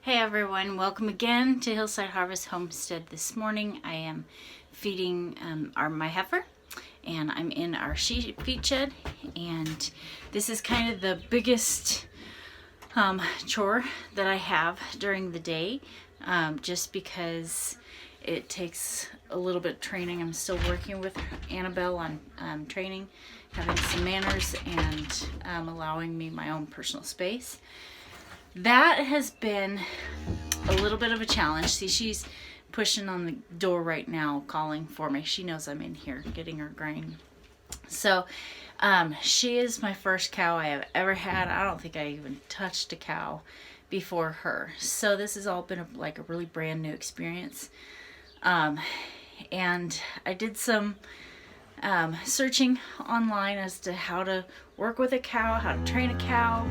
Hey everyone, welcome again to Hillside Harvest Homestead. This morning I am feeding my heifer, and I'm in our feed shed, and this is kind of the biggest chore that I have during the day, just because it takes a little bit of training. I'm still working with Annabell on training, having some manners, and allowing me my own personal space. That has been a little bit of a challenge. See, she's pushing on the door right now, calling for me. She knows I'm in here getting her grain. So she is my first cow I have ever had. I don't think I even touched a cow before her. So this has all been a really brand new experience. And I did some searching online as to how to work with a cow, how to train a cow,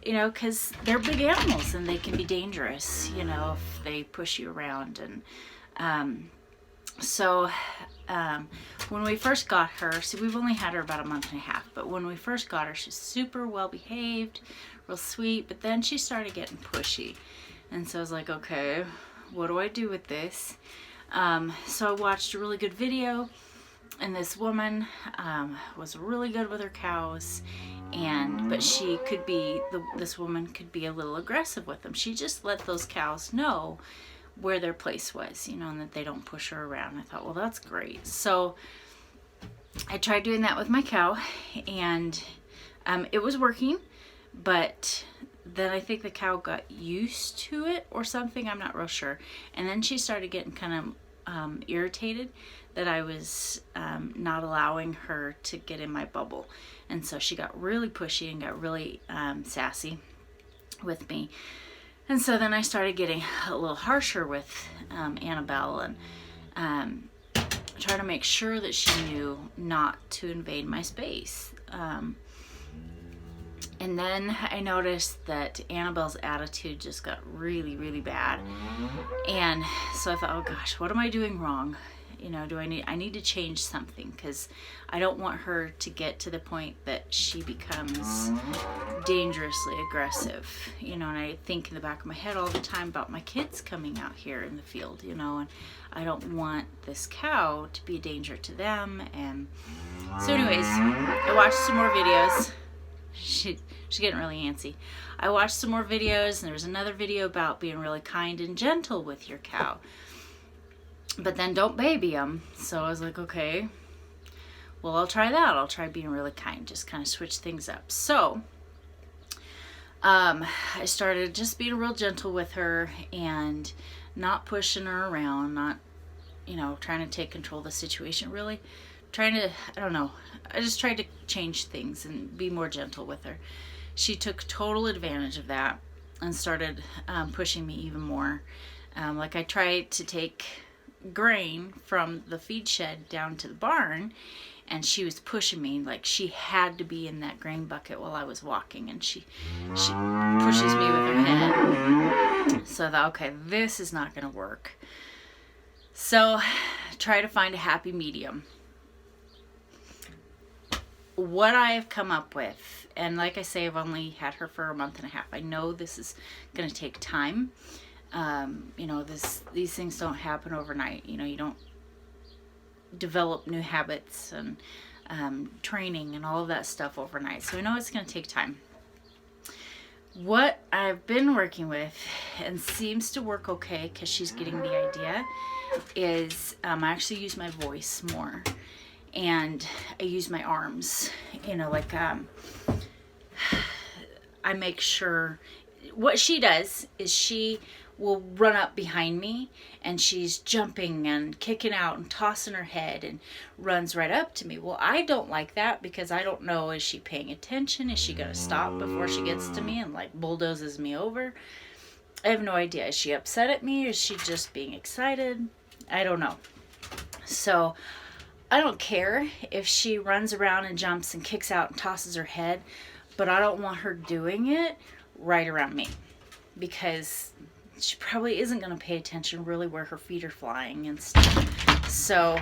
because they're big animals and they can be dangerous, if they push you around. And so when we first got her, so we've only had her about a month and a half, but when we first got her, she's super well behaved, real sweet, but then she started getting pushy. And so I was like, okay, what do I do with this? So I watched a really good video, and this woman was really good with her cows, but she could be, this woman could be a little aggressive with them. She just let those cows know where their place was, and that they don't push her around. I thought, well, that's great. So I tried doing that with my cow, and it was working, but then I think the cow got used to it or something. I'm not real sure. And then she started getting kind of irritated that I was not allowing her to get in my bubble. And so she got really pushy and got really sassy with me. And so then I started getting a little harsher with Annabell, and trying to make sure that she knew not to invade my space. And then I noticed that Annabell's attitude just got really, really bad. And so I thought, oh gosh, what am I doing wrong? I need to change something, because I don't want her to get to the point that she becomes dangerously aggressive. And I think in the back of my head all the time about my kids coming out here in the field, and I don't want this cow to be a danger to them. And so anyways, I watched some more videos. She's getting really antsy. I watched some more videos, and there was another video about being really kind and gentle with your cow, but then don't baby them. So I was like, okay, well, I'll try that. I'll try being really kind, just kind of switch things up. So I started just being real gentle with her and not pushing her around, not trying to take control of the situation, really trying to, I just tried to change things and be more gentle with her. She took total advantage of that and started pushing me even more. I tried to take grain from the feed shed down to the barn, and she was pushing me like she had to be in that grain bucket while I was walking, and she pushes me with her head. So I thought, okay, this is not going to work. So try to find a happy medium. What I have come up with, and like I say, I've only had her for a month and a half. I know this is going to take time. These things don't happen overnight. You don't develop new habits and training and all of that stuff overnight. So I know it's going to take time. What I've been working with, and seems to work okay because she's getting the idea, is I actually use my voice more. And I use my arms, I make sure, what she does is she will run up behind me, and she's jumping and kicking out and tossing her head and runs right up to me. Well, I don't like that, because I don't know, is she paying attention? Is she going to stop before she gets to me and bulldozes me over? I have no idea. Is she upset at me? Is she just being excited? I don't know. So I don't care if she runs around and jumps and kicks out and tosses her head, but I don't want her doing it right around me, because she probably isn't going to pay attention really where her feet are flying and stuff. So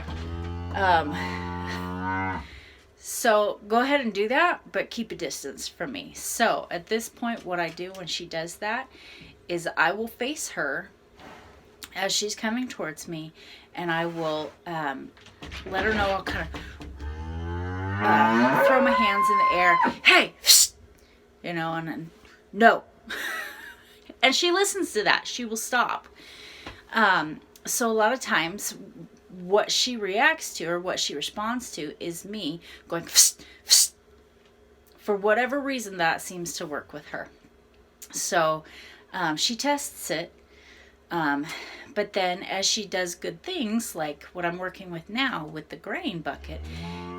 So go ahead and do that, but keep a distance from me. So at this point, what I do when she does that is I will face her as she's coming towards me, and I will let her know. I'll kind of throw my hands in the air. Hey, you know, and then no. And she listens to that. She will stop. So a lot of times what she reacts to or what she responds to is me going psst, psst. For whatever reason, that seems to work with her. So she tests it. But then as she does good things, like what I'm working with now with the grain bucket,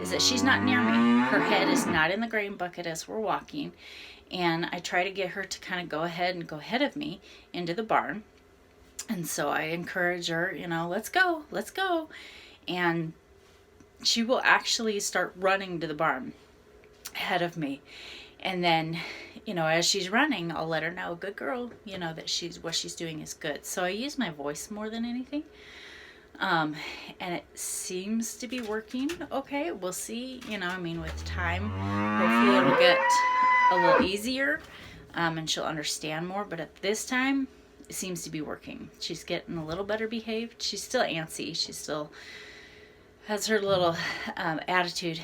is that she's not near me. Her head is not in the grain bucket as we're walking. And I try to get her to kind of go ahead of me into the barn. And so I encourage her, you know, let's go. And she will actually start running to the barn ahead of me. And then, you know, as she's running, I'll let her know, good girl, you know, that what she's doing is good. So I use my voice more than anything. And it seems to be working okay. We'll see, you know, I mean, with time, hopefully it'll get a little easier, and she'll understand more. But at this time, it seems to be working. She's getting a little better behaved. She's still antsy. She still has her little attitude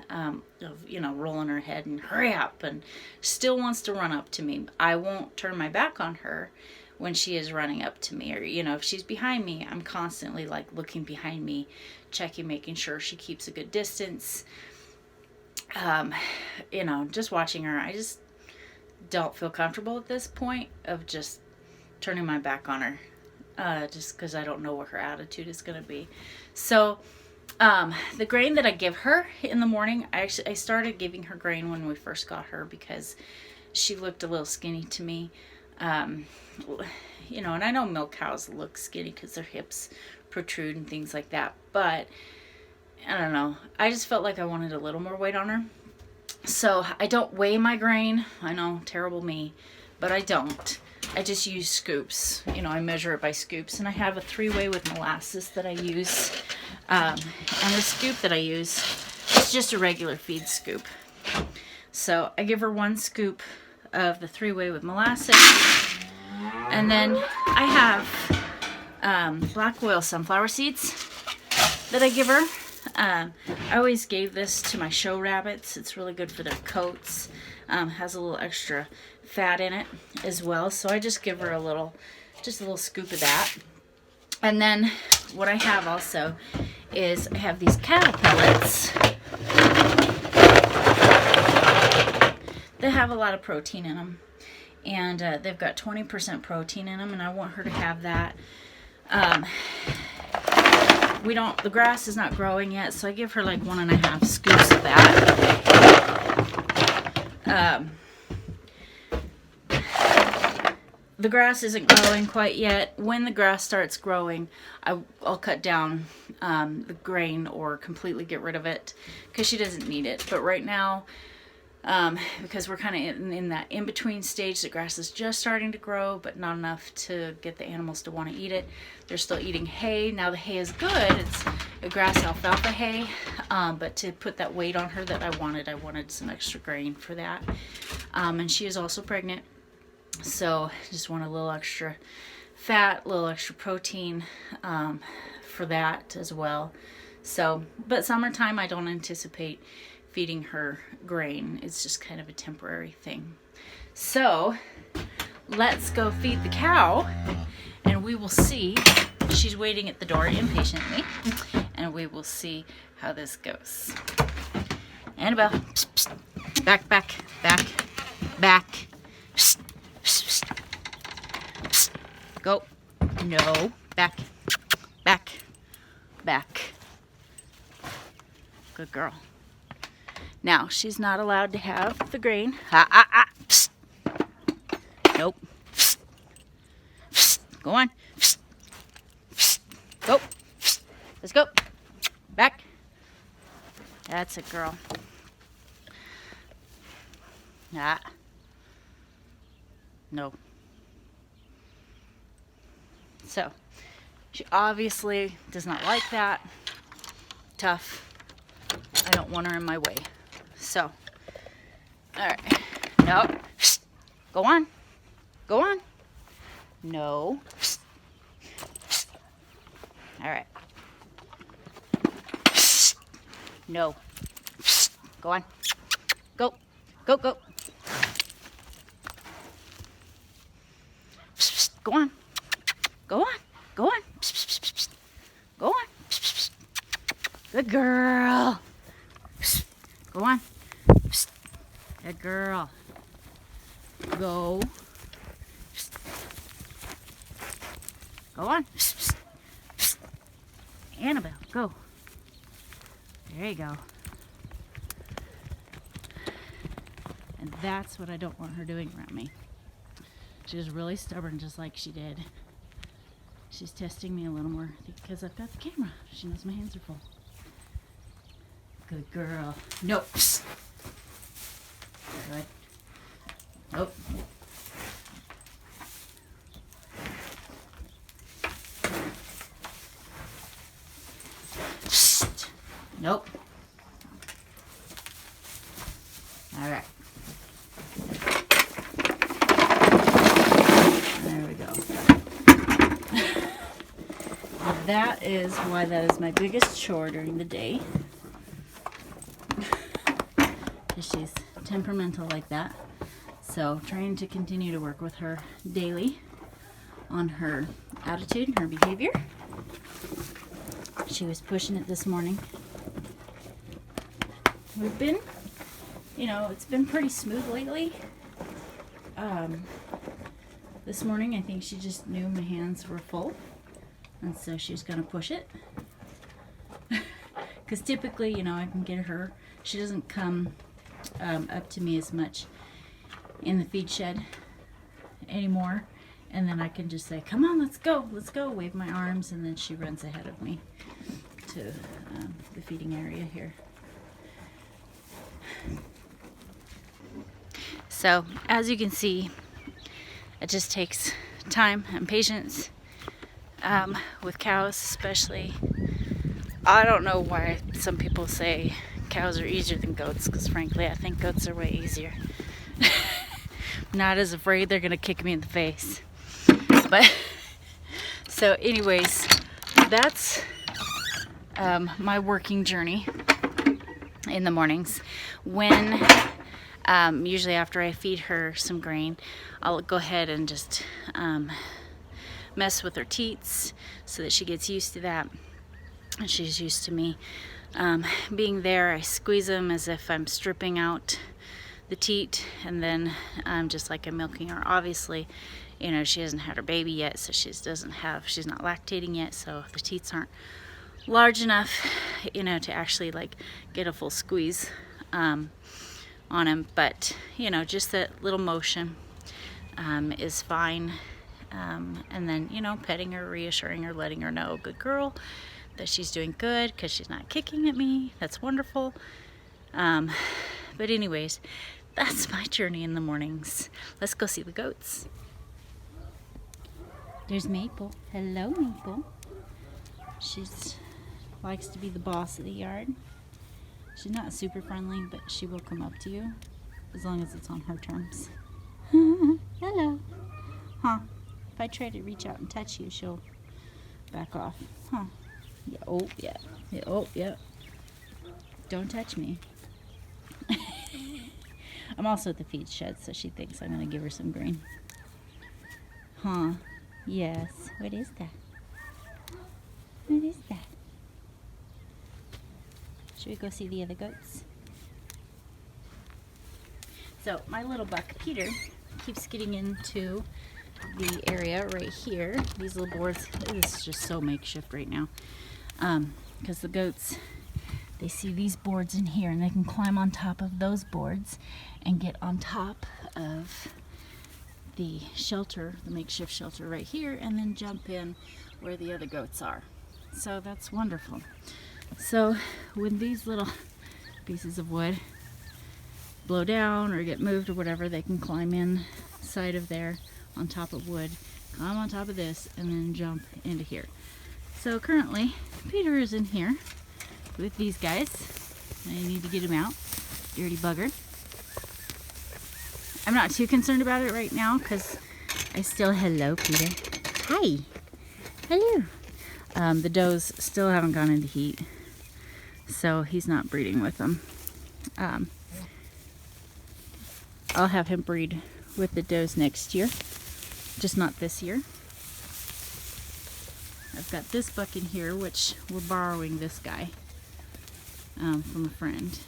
of, you know, rolling her head and hurry up, and still wants to run up to me. I won't turn my back on her when she is running up to me, or, you know, if she's behind me, I'm constantly like looking behind me, checking, making sure she keeps a good distance. You know, just watching her. I just don't feel comfortable at this point of just turning my back on her, just because I don't know what her attitude is going to be. So the grain that I give her in the morning, I started giving her grain when we first got her because she looked a little skinny to me. You know, and I know milk cows look skinny because their hips protrude and things like that, but I don't know. I just felt like I wanted a little more weight on her. So I don't weigh my grain. I know, terrible me, but I don't. I just use scoops. You know, I measure it by scoops, and I have a 3-way with molasses that I use. And the scoop that I use is just a regular feed scoop. So I give her 1 scoop of the 3-way with molasses, and then I have black oil sunflower seeds that I give her. I always gave this to my show rabbits. It's really good for their coats. Has a little extra fat in it as well. So I just give her just a little scoop of that. And then what I have also is I have these cattle pellets that have a lot of protein in them. And they've got 20% protein in them, and I want her to have that. The grass is not growing yet, so I give her like 1.5 scoops of that. The grass isn't growing quite yet. When the grass starts growing, I'll cut down the grain or completely get rid of it because she doesn't need it. But right now, because we're kind of in that in-between stage, the grass is just starting to grow, but not enough to get the animals to want to eat it. They're still eating hay. Now the hay is good. It's a grass alfalfa hay, but to put that weight on her that I wanted some extra grain for that. And she is also pregnant, so just want a little extra fat, a little extra protein for that as well. So, but summertime I don't anticipate feeding her grain. It's just kind of a temporary thing. So let's go feed the cow, and we will see. She's waiting at the door impatiently, and we will see how this goes. Annabell, psst, psst. Back. Psst, psst, psst. Psst. Go. No. Back. Good girl. Now, she's not allowed to have the grain. Psst. Nope. Psst. Psst. Go on. Psst. Psst. Go. Psst. Let's go. Back. That's a girl. No. So, she obviously does not like that. Tough. I don't want her in my way. So, all right. No. Go on. Go on. No. All right. No. Go on. Go. Go, go. Go on. Go on. Go on. Go on. Good girl. Go on. Good girl. Go. Go on. Annabell, go. There you go. And that's what I don't want her doing around me. She was really stubborn, just like she did. She's testing me a little more because I've got the camera. She knows my hands are full. Good girl. Nope. Good. Nope. Nope. All right. There we go. That is why that is my biggest chore during the day. Because she's temperamental like that. So trying to continue to work with her daily on her attitude and her behavior. She was pushing it this morning. We've been, it's been pretty smooth lately. This morning I think she just knew my hands were full, and so she's gonna push it. Because typically, I can get her. She doesn't come up to me as much in the feed shed anymore, and then I can just say, "Come on, let's go," wave my arms, and then she runs ahead of me to the feeding area here. So, as you can see, it just takes time and patience with cows, especially. I don't know why some people say cows are easier than goats, because frankly, I think goats are way easier. Not as afraid they're gonna kick me in the face. But, so anyways, that's my working journey in the mornings. When usually after I feed her some grain, I'll go ahead and just mess with her teats so that she gets used to that, and she's used to me being there. I squeeze them as if I'm stripping out the teat, and then just like I'm milking her. Obviously, she hasn't had her baby yet, so she's not lactating yet, so the teats aren't large enough, to actually like get a full squeeze on him. But just that little motion is fine. And then petting her, reassuring her, letting her know, good girl, that she's doing good because she's not kicking at me. That's wonderful. But anyways, that's my journey in the mornings. Let's go see the goats. There's Maple. Hello, Maple. She's likes to be the boss of the yard. She's not super friendly, but she will come up to you as long as it's on her terms. Hello. Huh. If I try to reach out and touch you, she'll back off. Huh. Yeah. Oh, yeah. Yeah. Oh, yeah. Don't touch me. I'm also at the feed shed, so she thinks I'm going to give her some grain. Huh. Yes. What is that? What is that? Should we go see the other goats? So my little buck Peter keeps getting into the area right here. These little boards. This is just so makeshift right now, because the goats, they see these boards in here, and they can climb on top of those boards and get on top of the shelter, the makeshift shelter right here, and then jump in where the other goats are. So that's wonderful. So when these little pieces of wood blow down or get moved or whatever, they can climb inside of there on top of wood, climb on top of this, and then jump into here. So currently Peter is in here with these guys, I need to get him out. Dirty bugger. I'm not too concerned about it right now because I still, hello Peter. Hi. Hello. The does still haven't gone into heat, so he's not breeding with them. I'll have him breed with the does next year, just not this year. I've got this buck in here, which we're borrowing this guy from a friend.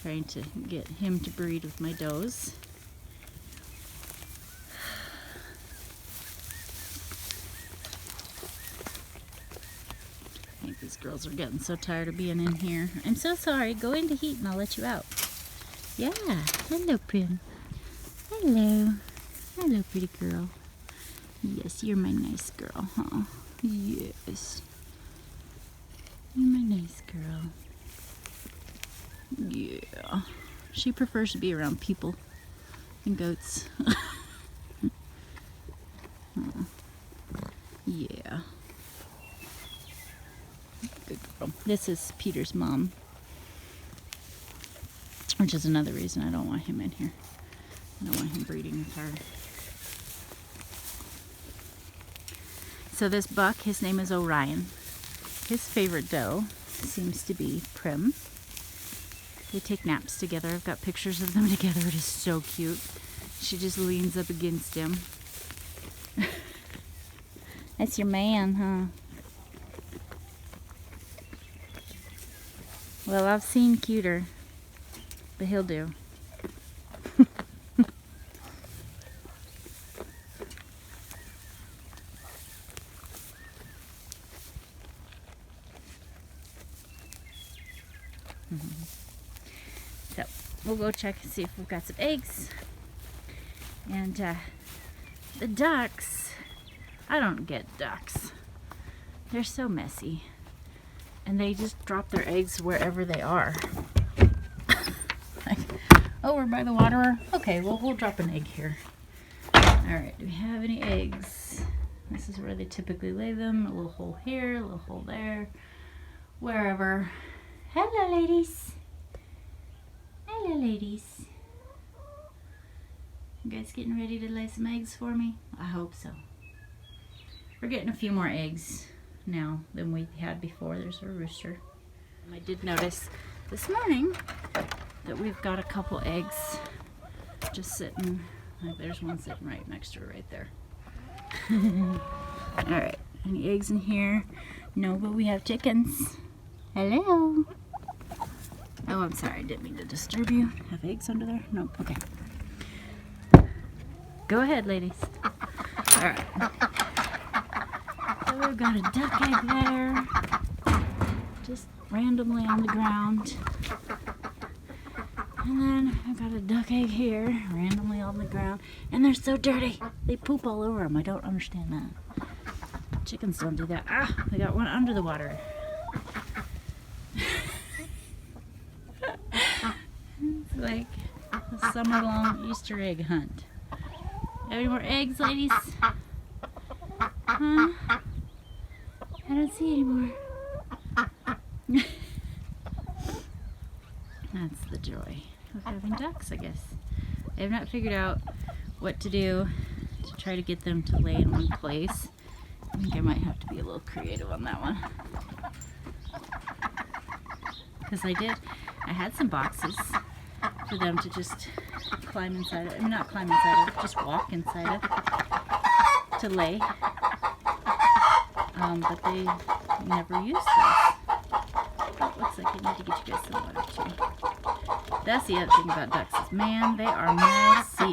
Trying to get him to breed with my does. I think these girls are getting so tired of being in here. I'm so sorry. Go into heat and I'll let you out. Yeah. Hello, Prim. Hello. Hello, pretty girl. Yes, you're my nice girl, huh? Yes. You're my nice girl. Yeah. She prefers to be around people and goats. Yeah. Good girl. This is Peter's mom, which is another reason I don't want him in here. I don't want him breeding with her. So this buck, his name is Orion. His favorite doe seems to be Prim. They take naps together. I've got pictures of them together. It is so cute. She just leans up against him. That's your man, huh? Well, I've seen cuter, but he'll do. So we'll go check and see if we've got some eggs. And the ducks, I don't get ducks. They're so messy. And they just drop their eggs wherever they are. Like, oh, we're by the water. Okay, well, we'll drop an egg here. Alright, do we have any eggs? This is where they typically lay them. A little hole here, a little hole there. Wherever. Hello, ladies. Hello, ladies. You guys getting ready to lay some eggs for me? I hope so. We're getting a few more eggs now than we had before. There's a rooster. I did notice this morning that we've got a couple eggs just sitting. Like there's one sitting right next to her right there. Alright, any eggs in here? No, but we have chickens. Hello. Oh, I'm sorry, I didn't mean to disturb you. Have eggs under there? Nope, okay. Go ahead, ladies. Alright. So we've got a duck egg there. Just randomly on the ground. And then I've got a duck egg here, randomly on the ground. And they're so dirty. They poop all over them. I don't understand that. Chickens don't do that. Ah, they got one under the water. It's like a summer-long Easter egg hunt. Any more eggs, ladies? Huh? I don't see any more. That's the joy of having ducks, I guess. I have not figured out what to do to try to get them to lay in one place. I think I might have to be a little creative on that one. Because I had some boxes for them to just climb inside of. I mean, not climb inside of, just walk inside of to lay. But they never used those. It looks like I need to get you guys some water too. That's the other thing about ducks is, man, they are messy.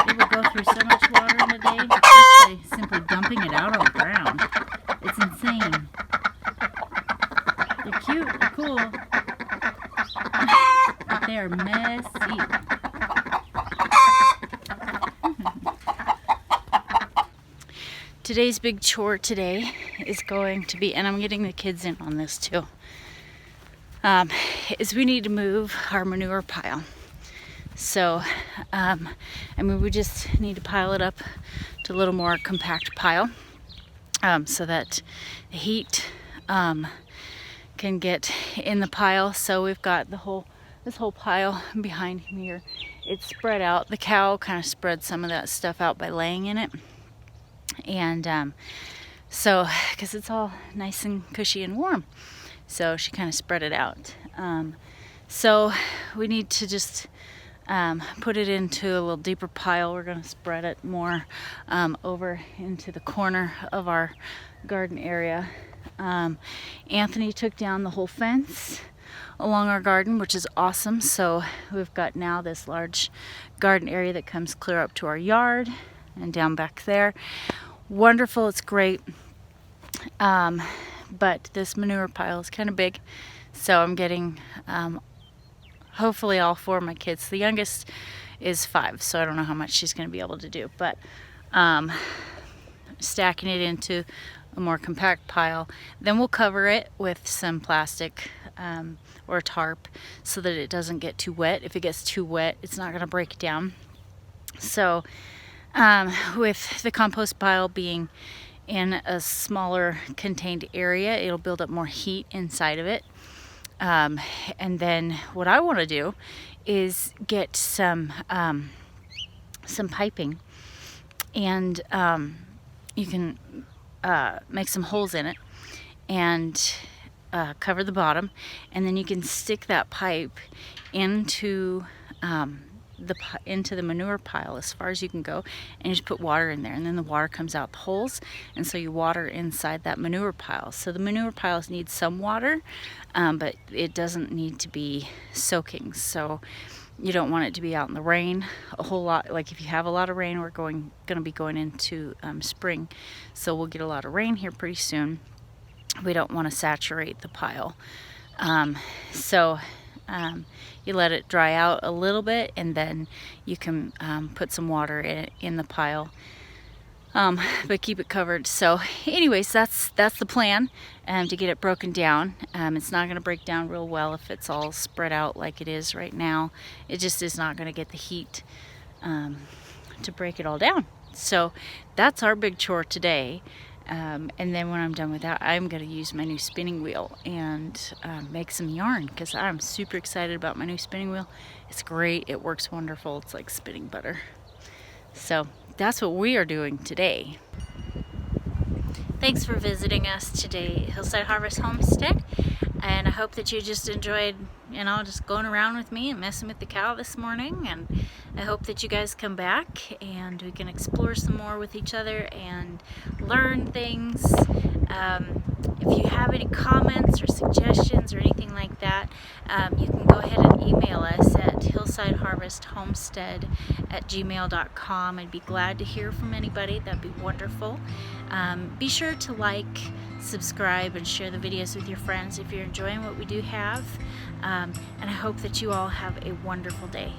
They will go through so much water in a day just by simply dumping it out on the ground. It's insane. They're cute, they're cool, but they are messy. Today's big chore today is going to be, and I'm getting the kids in on this too, is we need to move our manure pile. So, I mean, we just need to pile it up to a little more compact pile so that the heat can get in the pile. So we've got this whole pile behind me here. It's spread out. The cow kind of spread some of that stuff out by laying in it. And so, because it's all nice and cushy and warm, so she kind of spread it out. So we need to just put it into a little deeper pile. We're going to spread it more over into the corner of our garden area. Anthony took down the whole fence along our garden, which is awesome. So we've got now this large garden area that comes clear up to our yard and down back there. Wonderful, it's great. But this manure pile is kind of big, so I'm getting hopefully all 4 of my kids. The youngest is 5, so I don't know how much she's going to be able to do, but stacking it into a more compact pile. Then we'll cover it with some plastic or a tarp so that it doesn't get too wet. If it gets too wet, it's not going to break down. So with the compost pile being in a smaller contained area, it'll build up more heat inside of it. And then what I want to do is get some piping, and you can make some holes in it and cover the bottom, and then you can stick that pipe into the manure pile as far as you can go, and you just put water in there, and then the water comes out the holes, and so you water inside that manure pile. So the manure piles need some water, but it doesn't need to be soaking. So you don't want it to be out in the rain a whole lot. Like if you have a lot of rain, we're going to be going into spring, so we'll get a lot of rain here pretty soon. We don't want to saturate the pile. You let it dry out a little bit, and then you can put some water in the pile, but keep it covered. So anyways, that's the plan, to get it broken down. It's not going to break down real well if it's all spread out like it is right now. It just is not going to get the heat to break it all down. So that's our big chore today. And then when I'm done with that, I'm going to use my new spinning wheel and make some yarn, because I'm super excited about my new spinning wheel. It's great. It works wonderful. It's like spinning butter. So that's what we are doing today. Thanks for visiting us today at Hillside Harvest Homestead, and I hope that you just enjoyed, just going around with me and messing with the cow this morning. And I hope that you guys come back and we can explore some more with each other and learn things. If you have any comments or suggestions or anything like that, you can go ahead and email us at hillsideharvesthomestead@gmail.com. I'd be glad to hear from anybody. That'd be wonderful. Be sure to like, subscribe, and share the videos with your friends if you're enjoying what we do have. And I hope that you all have a wonderful day.